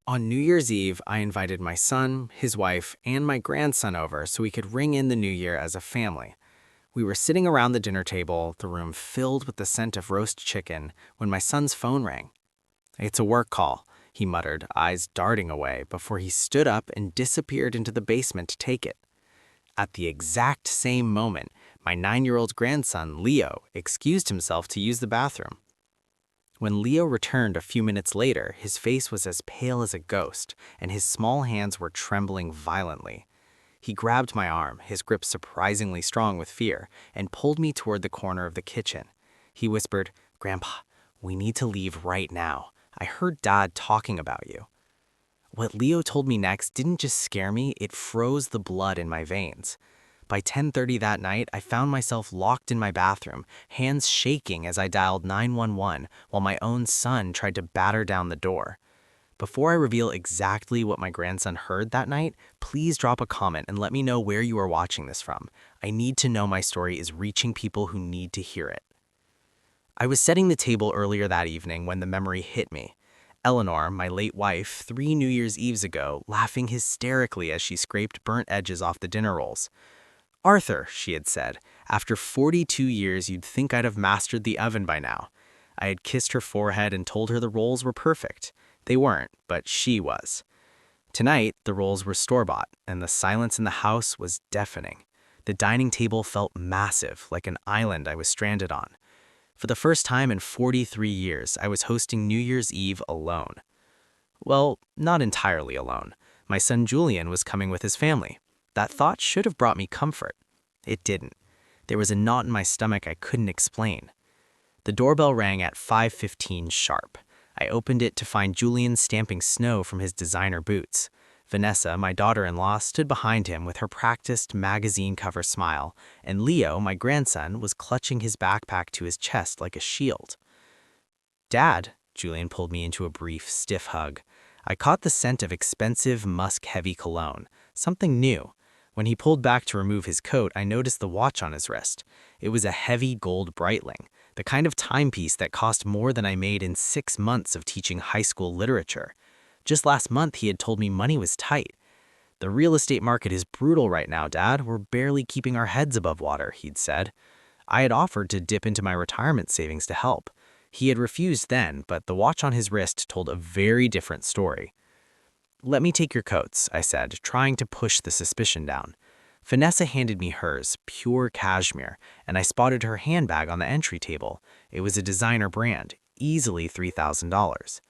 On New Year's Eve, I invited my son, his wife, and my grandson over so we could ring in the new year as a family. We were sitting around the dinner table, the room filled with the scent of roast chicken, when my son's phone rang. "It's a work call," he muttered, eyes darting away, before he stood up and disappeared into the basement to take it. At the exact same moment, my 9-year-old grandson, Leo, excused himself to use the bathroom. When Leo returned a few minutes later, his face was as pale as a ghost, and his small hands were trembling violently. He grabbed my arm, his grip surprisingly strong with fear, and pulled me toward the corner of the kitchen. He whispered, "Grandpa, we need to leave right now. I heard Dad talking about you." What Leo told me next didn't just scare me, it froze the blood in my veins. By 10:30 that night, I found myself locked in my bathroom, hands shaking as I dialed 911 while my own son tried to batter down the door. Before I reveal exactly what my grandson heard that night, please drop a comment and let me know where you are watching this from. I need to know my story is reaching people who need to hear it. I was setting the table earlier that evening when the memory hit me. Eleanor, my late wife, 3 New Year's Eves ago, laughing hysterically as she scraped burnt edges off the dinner rolls. "Arthur," she had said, "after 42 years you'd think I'd have mastered the oven by now." I had kissed her forehead and told her the rolls were perfect. They weren't, but she was. Tonight, the rolls were store-bought, and the silence in the house was deafening. The dining table felt massive, like an island I was stranded on. For the first time in 43 years, I was hosting New Year's Eve alone. Well, not entirely alone. My son Julian was coming with his family. That thought should have brought me comfort. It didn't. There was a knot in my stomach I couldn't explain. The doorbell rang at 5:15 sharp. I opened it to find Julian stamping snow from his designer boots. Vanessa, my daughter-in-law, stood behind him with her practiced magazine cover smile, and Leo, my grandson, was clutching his backpack to his chest like a shield. "Dad," Julian pulled me into a brief, stiff hug. I caught the scent of expensive, musk-heavy cologne, something new. When he pulled back to remove his coat, I noticed the watch on his wrist. It was a heavy gold Breitling, the kind of timepiece that cost more than I made in 6 months of teaching high school literature. Just last month, he had told me money was tight. "The real estate market is brutal right now, Dad. We're barely keeping our heads above water," he'd said. I had offered to dip into my retirement savings to help. He had refused then, but the watch on his wrist told a very different story. "Let me take your coats," I said, trying to push the suspicion down. Vanessa handed me hers, pure cashmere, and I spotted her handbag on the entry table. It was a designer brand, easily $3,000.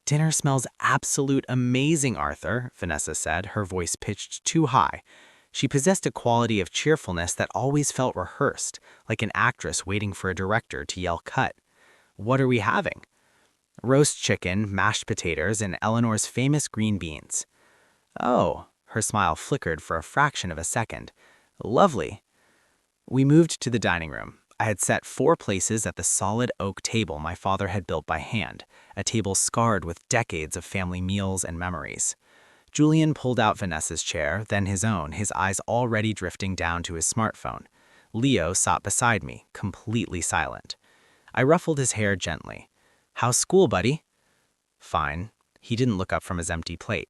"Dinner smells absolute amazing, Arthur," Vanessa said, her voice pitched too high. She possessed a quality of cheerfulness that always felt rehearsed, like an actress waiting for a director to yell cut. "What are we having?" "Roast chicken, mashed potatoes, and Eleanor's famous green beans." "Oh," her smile flickered for a fraction of a second. "Lovely." We moved to the dining room. I had set 4 places at the solid oak table my father had built by hand, a table scarred with decades of family meals and memories. Julian pulled out Vanessa's chair, then his own, his eyes already drifting down to his smartphone. Leo sat beside me, completely silent. I ruffled his hair gently. "How's school, buddy?" "Fine." He didn't look up from his empty plate.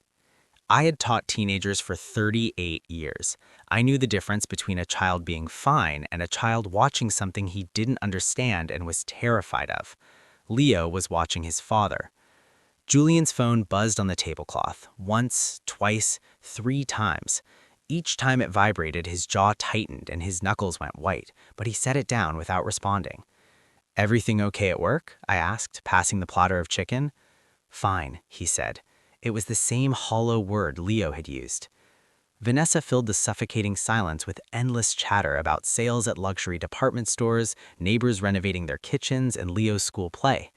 I had taught teenagers for 38 years. I knew the difference between a child being fine and a child watching something he didn't understand and was terrified of. Leo was watching his father. Julian's phone buzzed on the tablecloth, once, twice, 3 times. Each time it vibrated, his jaw tightened and his knuckles went white, but he set it down without responding. "Everything okay at work?" I asked, passing the platter of chicken. "Fine," he said. It was the same hollow word Leo had used. Vanessa filled the suffocating silence with endless chatter about sales at luxury department stores, neighbors renovating their kitchens, and Leo's school play.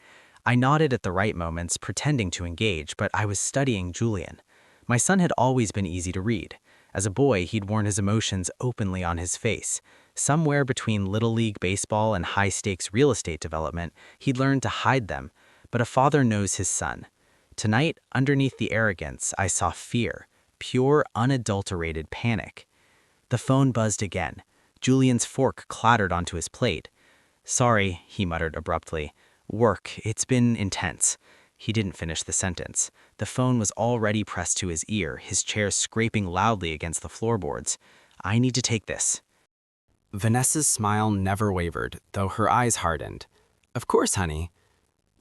I nodded at the right moments, pretending to engage, but I was studying Julian. My son had always been easy to read. As a boy, he'd worn his emotions openly on his face. Somewhere between Little League baseball and high-stakes real estate development, he'd learned to hide them. But a father knows his son. Tonight, underneath the arrogance, I saw fear, pure, unadulterated panic. The phone buzzed again. Julian's fork clattered onto his plate. "Sorry," he muttered abruptly. "Work, it's been intense." He didn't finish the sentence. The phone was already pressed to his ear, his chair scraping loudly against the floorboards. I need to take this. Vanessa's smile never wavered, though her eyes hardened. Of course, honey.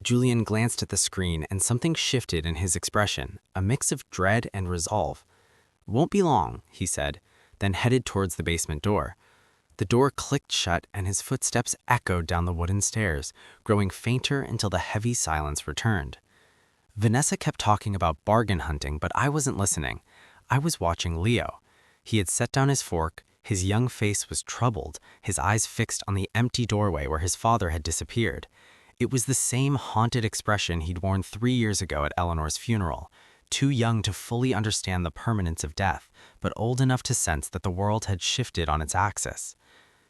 Julian glanced at the screen and something shifted in his expression, a mix of dread and resolve. Won't be long, he said, then headed towards the basement door. The door clicked shut and his footsteps echoed down the wooden stairs, growing fainter until the heavy silence returned. Vanessa kept talking about bargain hunting, but I wasn't listening. I was watching Leo. He had set down his fork, his young face was troubled, his eyes fixed on the empty doorway where his father had disappeared. It was the same haunted expression he'd worn 3 years ago at Eleanor's funeral, too young to fully understand the permanence of death, but old enough to sense that the world had shifted on its axis.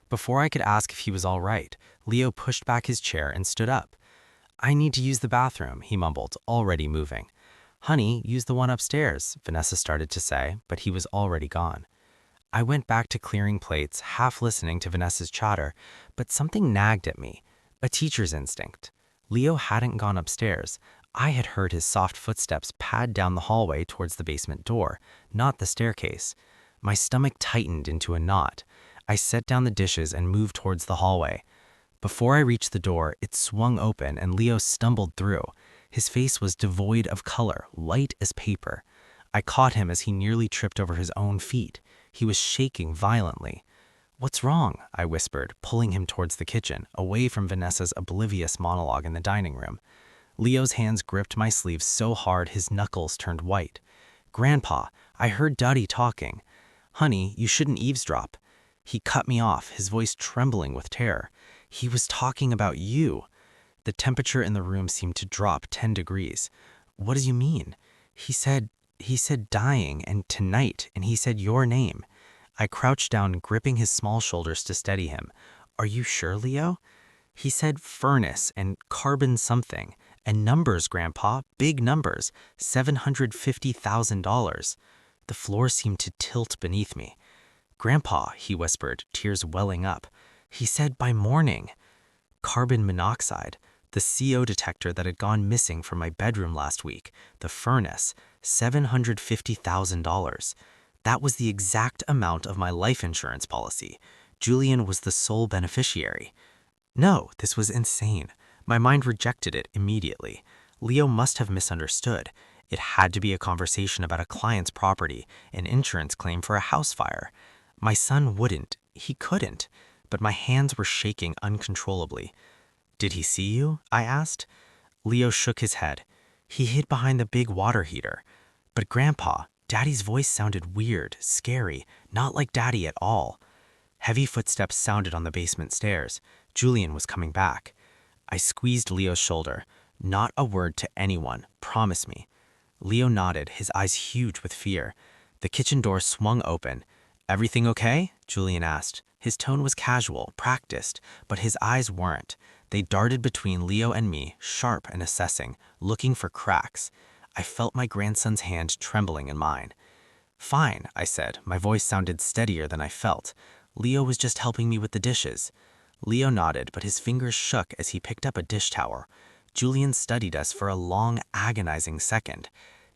Before I could ask if he was all right, Leo pushed back his chair and stood up. I need to use the bathroom, he mumbled, already moving. Honey, use the one upstairs, Vanessa started to say, but he was already gone. I went back to clearing plates, half listening to Vanessa's chatter, but something nagged at me. A teacher's instinct. Leo hadn't gone upstairs. I had heard his soft footsteps pad down the hallway towards the basement door, not the staircase. My stomach tightened into a knot. I set down the dishes and moved towards the hallway. Before I reached the door, it swung open and Leo stumbled through. His face was devoid of color, light as paper. I caught him as he nearly tripped over his own feet. He was shaking violently. What's wrong? I whispered, pulling him towards the kitchen, away from Vanessa's oblivious monologue in the dining room. Leo's hands gripped my sleeve so hard his knuckles turned white. Grandpa, I heard Daddy talking. Honey, you shouldn't eavesdrop. He cut me off, his voice trembling with terror. He was talking about you. The temperature in the room seemed to drop 10 degrees. What do you mean? He said dying, and tonight, and he said your name. I crouched down, gripping his small shoulders to steady him. Are you sure, Leo? He said furnace and carbon something. And numbers, Grandpa, big numbers, $750,000. The floor seemed to tilt beneath me. Grandpa, he whispered, tears welling up. He said by morning. Carbon monoxide, the CO detector that had gone missing from my bedroom last week, the furnace, $750,000. That was the exact amount of my life insurance policy. Julian was the sole beneficiary. No, this was insane. My mind rejected it immediately. Leo must have misunderstood. It had to be a conversation about a client's property, an insurance claim for a house fire. My son wouldn't. He couldn't. But my hands were shaking uncontrollably. Did he see you? I asked. Leo shook his head. He hid behind the big water heater. But Grandpa, Daddy's voice sounded weird, scary, not like Daddy at all. Heavy footsteps sounded on the basement stairs. Julian was coming back. I squeezed Leo's shoulder. Not a word to anyone, promise me. Leo nodded, his eyes huge with fear. The kitchen door swung open. Everything okay? Julian asked. His tone was casual, practiced, but his eyes weren't. They darted between Leo and me, sharp and assessing, looking for cracks. I felt my grandson's hand trembling in mine. Fine, I said. My voice sounded steadier than I felt. Leo was just helping me with the dishes. Leo nodded, but his fingers shook as he picked up a dish towel. Julian studied us for a long, agonizing second.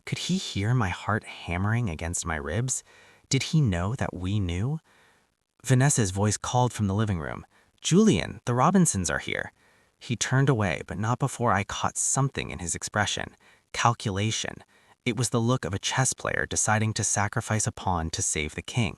Could he hear my heart hammering against my ribs? Did he know that we knew? Vanessa's voice called from the living room. Julian, the Robinsons are here. He turned away, but not before I caught something in his expression. Calculation. It was the look of a chess player deciding to sacrifice a pawn to save the king.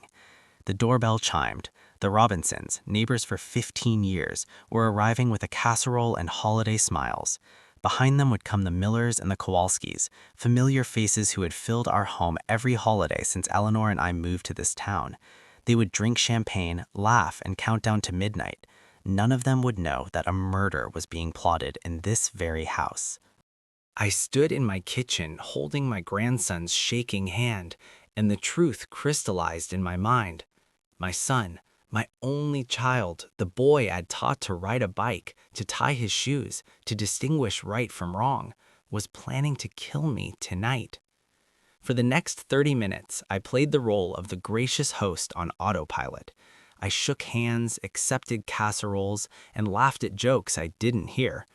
The doorbell chimed. The Robinsons, neighbors for 15 years, were arriving with a casserole and holiday smiles. Behind them would come the Millers and the Kowalskis, familiar faces who had filled our home every holiday since Eleanor and I moved to this town. They would drink champagne, laugh, and count down to midnight. None of them would know that a murder was being plotted in this very house. I stood in my kitchen, holding my grandson's shaking hand, and the truth crystallized in my mind. My son, my only child, the boy I'd taught to ride a bike, to tie his shoes, to distinguish right from wrong, was planning to kill me tonight. For the next 30 minutes, I played the role of the gracious host on autopilot. I shook hands, accepted casseroles, and laughed at jokes I didn't hear.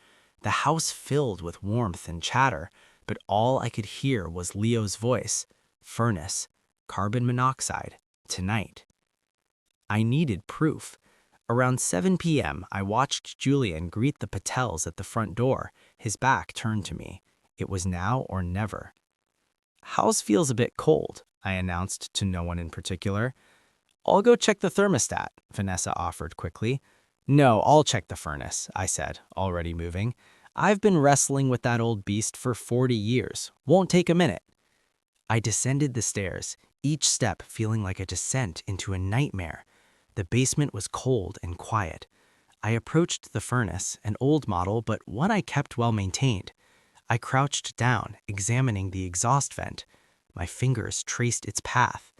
The house filled with warmth and chatter, but all I could hear was Leo's voice. Furnace, carbon monoxide, tonight. I needed proof. Around 7 p.m., I watched Julian greet the Patels at the front door, his back turned to me. It was now or never. House feels a bit cold, I announced to no one in particular. I'll go check the thermostat, Vanessa offered quickly. No, I'll check the furnace, I said, already moving. I've been wrestling with that old beast for 40 years. Won't take a minute. I descended the stairs, each step feeling like a descent into a nightmare. The basement was cold and quiet. I approached the furnace, an old model, but one I kept well maintained. I crouched down, examining the exhaust vent. My fingers traced its path.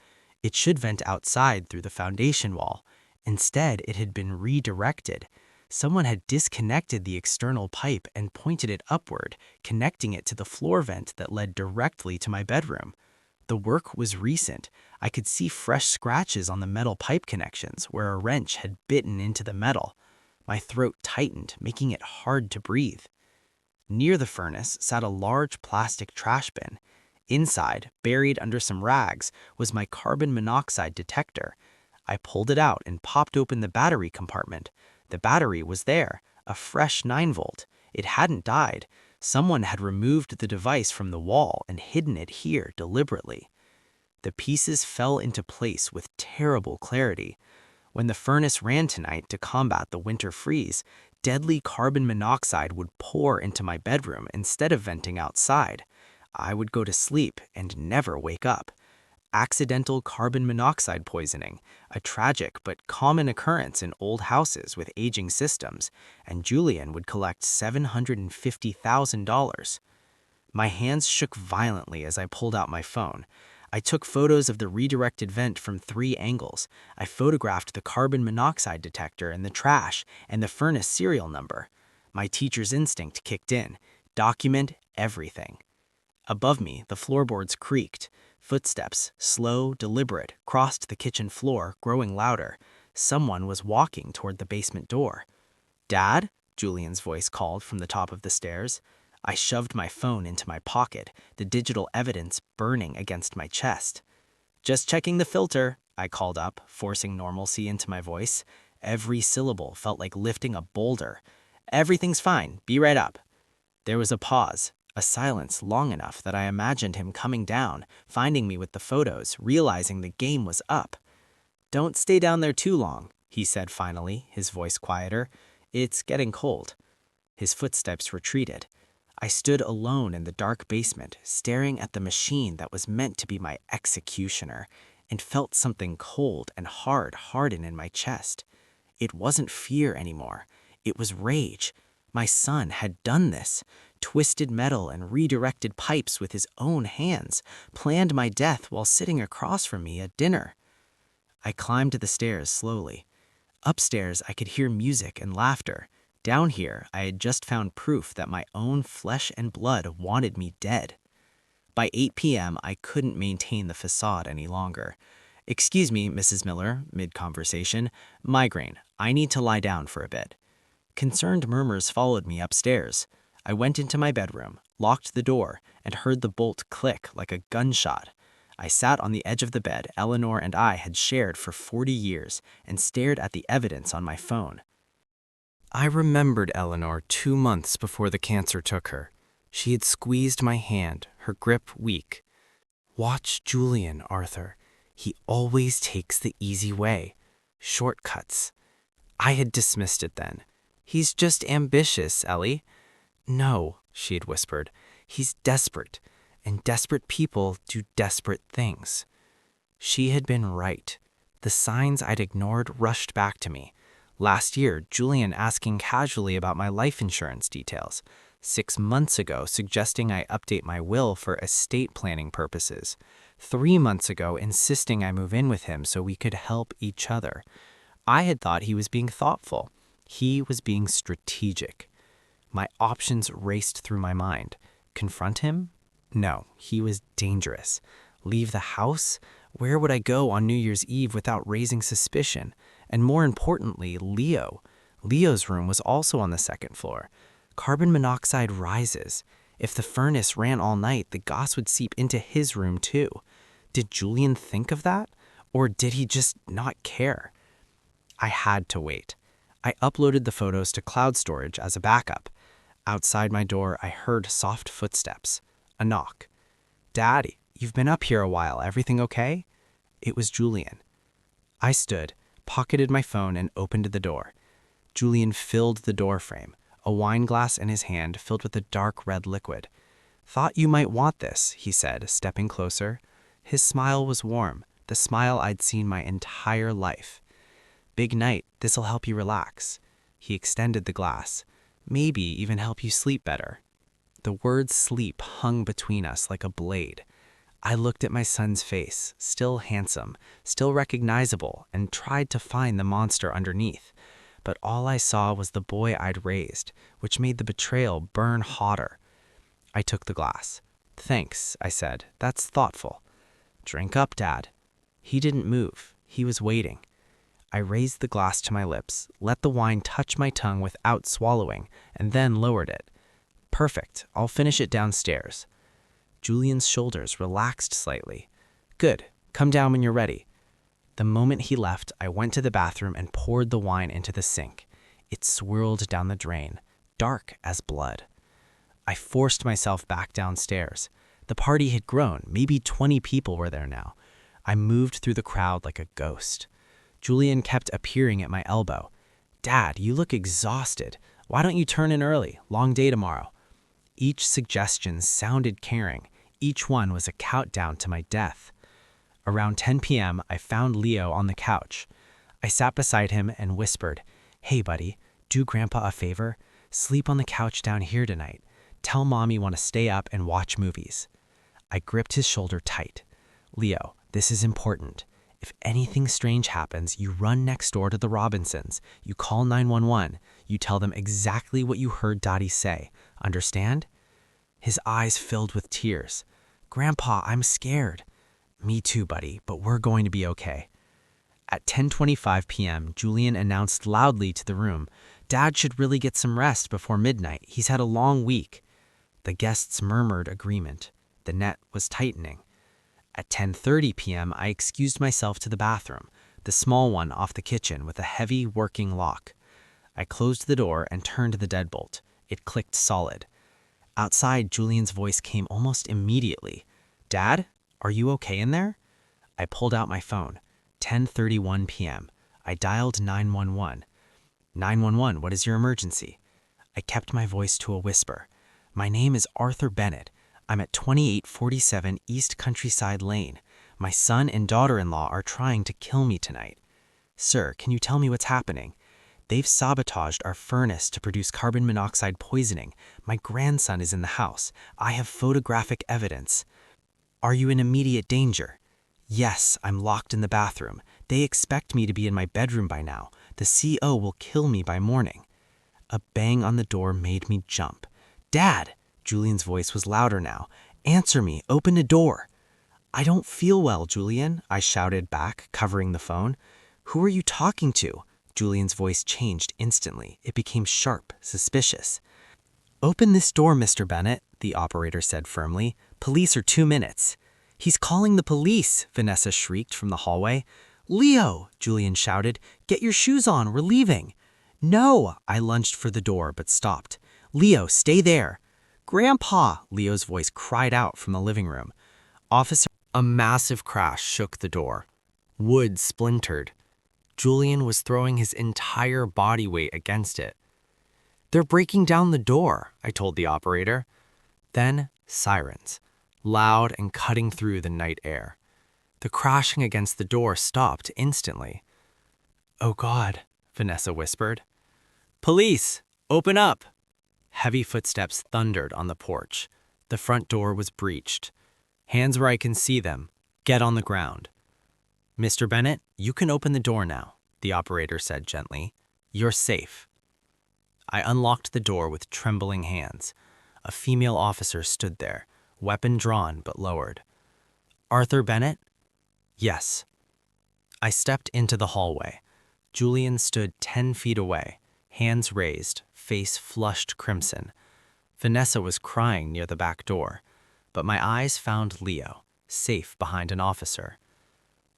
It should vent outside through the foundation wall. Instead, it had been redirected. Someone had disconnected the external pipe and pointed it upward, connecting it to the floor vent that led directly to my bedroom. The work was recent. I could see fresh scratches on the metal pipe connections where a wrench had bitten into the metal. My throat tightened, making it hard to breathe. Near the furnace sat a large plastic trash bin. Inside, buried under some rags, was my carbon monoxide detector. I pulled it out and popped open the battery compartment. The battery was there, a fresh 9-volt. It hadn't died. Someone had removed the device from the wall and hidden it here deliberately. The pieces fell into place with terrible clarity. When the furnace ran tonight to combat the winter freeze, deadly carbon monoxide would pour into my bedroom instead of venting outside. I would go to sleep and never wake up. Accidental carbon monoxide poisoning, a tragic but common occurrence in old houses with aging systems, and Julian would collect $750,000. My hands shook violently as I pulled out my phone. I took photos of the redirected vent from 3 angles. I photographed the carbon monoxide detector and the trash and the furnace serial number. My teacher's instinct kicked in. Document everything. Above me, the floorboards creaked. Footsteps, slow, deliberate, crossed the kitchen floor, growing louder. Someone was walking toward the basement door. "Dad?" Julian's voice called from the top of the stairs. I shoved my phone into my pocket, the digital evidence burning against my chest. "Just checking the filter," I called up, forcing normalcy into my voice. Every syllable felt like lifting a boulder. "Everything's fine. Be right up." There was a pause. A silence long enough that I imagined him coming down, finding me with the photos, realizing the game was up. "Don't stay down there too long," he said finally, his voice quieter. "It's getting cold." His footsteps retreated. I stood alone in the dark basement, staring at the machine that was meant to be my executioner, and felt something cold and hard harden in my chest. It wasn't fear anymore. It was rage. My son had done this. Twisted metal and redirected pipes with his own hands, planned my death while sitting across from me at dinner. I climbed the stairs slowly. Upstairs, I could hear music and laughter. Down here, I had just found proof that my own flesh and blood wanted me dead. By 8 p.m., I couldn't maintain the facade any longer. "Excuse me, Mrs. Miller," mid-conversation. "Migraine. I need to lie down for a bit." Concerned murmurs followed me upstairs. I went into my bedroom, locked the door, and heard the bolt click like a gunshot. I sat on the edge of the bed Eleanor and I had shared for 40 years and stared at the evidence on my phone. I remembered Eleanor 2 months before the cancer took her. She had squeezed my hand, her grip weak. "Watch Julian, Arthur. He always takes the easy way. Shortcuts." I had dismissed it then. "He's just ambitious, Ellie." "No," she had whispered. "He's desperate, and desperate people do desperate things." She had been right. The signs I'd ignored rushed back to me. Last year, Julian asking casually about my life insurance details. 6 months ago, suggesting I update my will for estate planning purposes. 3 months ago, insisting I move in with him so we could help each other. I had thought he was being thoughtful. He was being strategic. My options raced through my mind. Confront him? No, he was dangerous. Leave the house? Where would I go on New Year's Eve without raising suspicion? And more importantly, Leo. Leo's room was also on the 2nd floor. Carbon monoxide rises. If the furnace ran all night, the gas would seep into his room too. Did Julian think of that? Or did he just not care? I had to wait. I uploaded the photos to cloud storage as a backup. Outside my door, I heard soft footsteps. A knock. "Daddy, you've been up here a while. Everything okay?" It was Julian. I stood, pocketed my phone, and opened the door. Julian filled the doorframe, a wine glass in his hand filled with a dark red liquid. "Thought you might want this," he said, stepping closer. His smile was warm, the smile I'd seen my entire life. "Big night, this'll help you relax." He extended the glass. "Maybe even help you sleep better." The word sleep hung between us like a blade. I looked at my son's face, still handsome, still recognizable, and tried to find the monster underneath. But all I saw was the boy I'd raised, which made the betrayal burn hotter. I took the glass. "Thanks," I said. "That's thoughtful." "Drink up, Dad." He didn't move. He was waiting. I raised the glass to my lips, let the wine touch my tongue without swallowing, and then lowered it. "Perfect. I'll finish it downstairs." Julian's shoulders relaxed slightly. "Good. Come down when you're ready." The moment he left, I went to the bathroom and poured the wine into the sink. It swirled down the drain, dark as blood. I forced myself back downstairs. The party had grown. Maybe 20 people were there now. I moved through the crowd like a ghost. Julian kept appearing at my elbow. "Dad, you look exhausted. Why don't you turn in early? Long day tomorrow." Each suggestion sounded caring. Each one was a countdown to my death. Around 10 p.m., I found Leo on the couch. I sat beside him and whispered, "Hey, buddy, do Grandpa a favor. Sleep on the couch down here tonight. Tell Mom you want to stay up and watch movies." I gripped his shoulder tight. "Leo, this is important. If anything strange happens, you run next door to the Robinsons. You call 911. You tell them exactly what you heard Dottie say. Understand?" His eyes filled with tears. "Grandpa, I'm scared." "Me too, buddy, but we're going to be okay." At 10:25 p.m., Julian announced loudly to the room, "Dad should really get some rest before midnight. He's had a long week." The guests murmured agreement. The net was tightening. At 10:30 p.m., I excused myself to the bathroom, the small one off the kitchen with a heavy working lock. I closed the door and turned the deadbolt. It clicked solid. Outside, Julian's voice came almost immediately. "Dad, are you okay in there?" I pulled out my phone. 10:31 p.m. I dialed 911. 911, what is your emergency?" I kept my voice to a whisper. "My name is Arthur Bennett. I'm at 2847 East Countryside Lane. My son and daughter-in-law are trying to kill me tonight." "Sir, can you tell me what's happening?" "They've sabotaged our furnace to produce carbon monoxide poisoning. My grandson is in the house. I have photographic evidence." "Are you in immediate danger?" "Yes, I'm locked in the bathroom. They expect me to be in my bedroom by now. The CO will kill me by morning." A bang on the door made me jump. "Dad!" Julian's voice was louder now. "Answer me. Open the door." "I don't feel well, Julian," I shouted back, covering the phone. "Who are you talking to?" Julian's voice changed instantly. It became sharp, suspicious. "Open this door, Mr. Bennett," the operator said firmly. "Police are 2 minutes." "He's calling the police," Vanessa shrieked from the hallway. "Leo," Julian shouted, "get your shoes on, we're leaving." "No!" I lunged for the door, but stopped. "Leo, stay there." "Grandpa!" Leo's voice cried out from the living room. "Officer." A massive crash shook the door. Wood splintered. Julian was throwing his entire body weight against it. "They're breaking down the door," I told the operator. Then sirens, loud and cutting through the night air. The crashing against the door stopped instantly. "Oh God," Vanessa whispered. "Police, open up!" Heavy footsteps thundered on the porch. The front door was breached. "Hands where I can see them. Get on the ground." "Mr. Bennett, you can open the door now," the operator said gently. "You're safe." I unlocked the door with trembling hands. A female officer stood there, weapon drawn but lowered. "Arthur Bennett?" "Yes." I stepped into the hallway. Julian stood 10 feet away, hands raised, face flushed crimson. Vanessa was crying near the back door, but my eyes found Leo, safe behind an officer.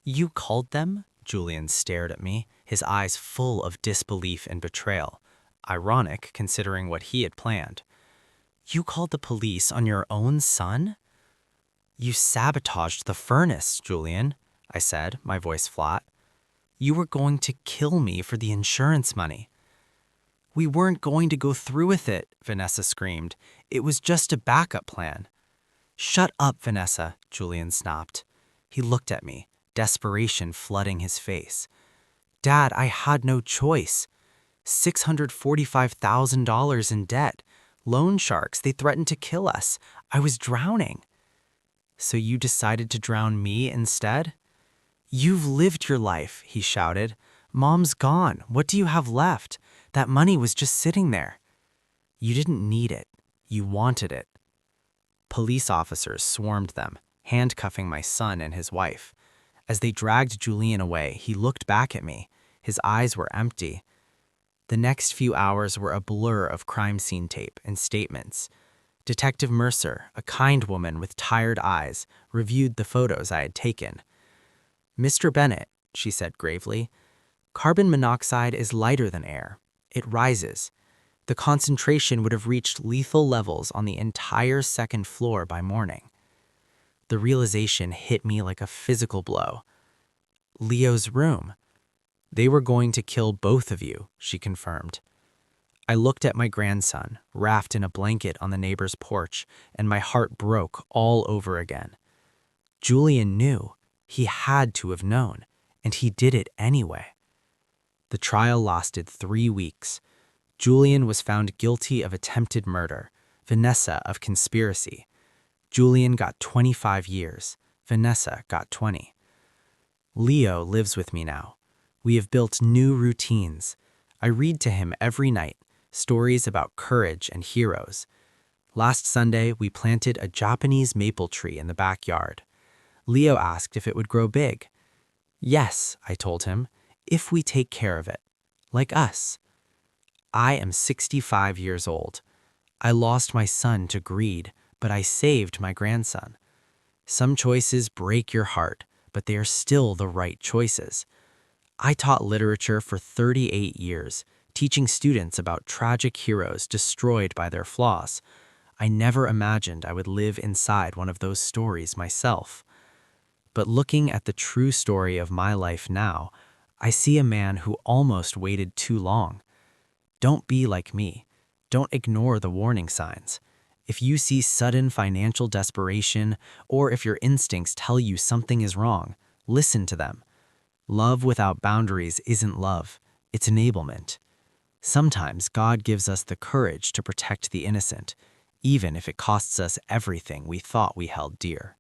"You called them?" Julian stared at me, his eyes full of disbelief and betrayal, ironic considering what he had planned. "You called the police on your own son?" "You sabotaged the furnace, Julian," I said, my voice flat. "You were going to kill me for the insurance money." "We weren't going to go through with it," Vanessa screamed. "It was just a backup plan." "Shut up, Vanessa," Julian snapped. He looked at me, desperation flooding his face. "Dad, I had no choice. $645,000 in debt. Loan sharks, they threatened to kill us. I was drowning." "So you decided to drown me instead?" "You've lived your life," he shouted. "Mom's gone. What do you have left? That money was just sitting there." "You didn't need it. You wanted it." Police officers swarmed them, handcuffing my son and his wife. As they dragged Julian away, he looked back at me. His eyes were empty. The next few hours were a blur of crime scene tape and statements. Detective Mercer, a kind woman with tired eyes, reviewed the photos I had taken. "Mr. Bennett," she said gravely, "carbon monoxide is lighter than air. It rises. The concentration would have reached lethal levels on the entire second floor by morning." The realization hit me like a physical blow. "Leo's room. They were going to kill both of you," she confirmed. I looked at my grandson, wrapped in a blanket on the neighbor's porch, and my heart broke all over again. Julian knew. He had to have known, and he did it anyway. The trial lasted 3 weeks. Julian was found guilty of attempted murder, Vanessa of conspiracy. Julian got 25 years. Vanessa got 20. Leo lives with me now. We have built new routines. I read to him every night, stories about courage and heroes. Last Sunday, we planted a Japanese maple tree in the backyard. Leo asked if it would grow big. "Yes," I told him, "if we take care of it. Like us." I am 65 years old. I lost my son to greed, but I saved my grandson. Some choices break your heart, but they are still the right choices. I taught literature for 38 years, teaching students about tragic heroes destroyed by their flaws. I never imagined I would live inside one of those stories myself. But looking at the true story of my life now, I see a man who almost waited too long. Don't be like me. Don't ignore the warning signs. If you see sudden financial desperation, or if your instincts tell you something is wrong, listen to them. Love without boundaries isn't love, it's enablement. Sometimes God gives us the courage to protect the innocent, even if it costs us everything we thought we held dear.